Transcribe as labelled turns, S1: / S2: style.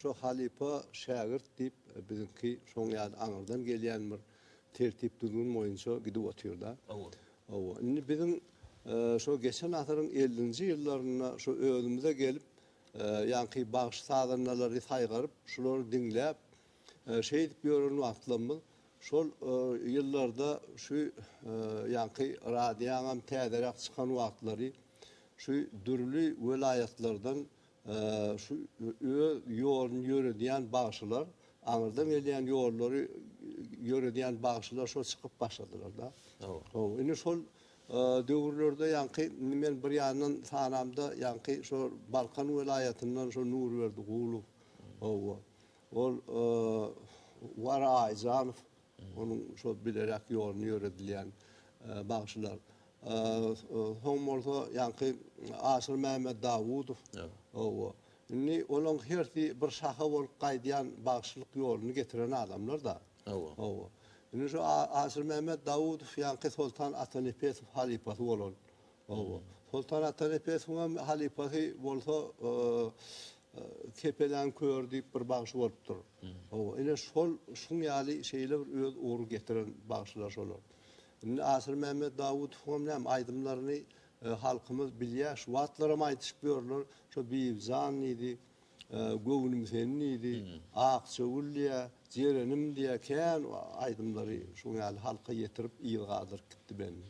S1: Şu halipa şagirt deyip bizimki şoň ýaly aňyrdan gelýän bir tertip düzgün boýunça gidip otyr da. Owa. Indi bizim şo geçen asyryň 50-nji ýyllaryna şo özümize gelip ýanky bagyş sadanlary saýgaryp şolary diňläp şey edip ýören wagtlarymyz şol ýyllarda şu ýanky radiýaňam täzerak çykan wagtlary şu dürli welayatlardan şu ýolun ýörediýän bagşylar, aňyrdan gelýän ýollary ýörediýän bagşylar şo çykyp başladylar da. Indi şol döwürlerde ýanky men bir ýandan sanamda ýanky şo Balkan welayatyndan şo Nurberdi Guluw. Ol Wara Aýjanow, onuň şo bilerek ýolunu ýöredilýän bagşylar. Hoňmolsa ýanky Asyr Mähmet Dawudow. Indi olaň herti bir şaha bolup gaýdýan bagşylyk ýolunu getiren adamlar da. Indi şu Asyr Mähmet Dawudow ýanky Sultan Atanepesov halipasy bolan. Sultan Atanepesow'un halipasy bolsa kepelen kör diýip bir bagşy bolupdyr. Indi şoň ýaly şeýle bir öz uğur getiren bagşylar şolar. Indi Asyr Mähmet Dawudow hem aýdymlaryny halkymyz bilýär, şu wagtlaram aýdyşyp ýörler, şo Biýizan idi, Göwünüm senin idi, Akçagulya, Jerenim diýe kän aýdymlary şoň ýaly halka ýetirip ýylgadyryp gitdi beni.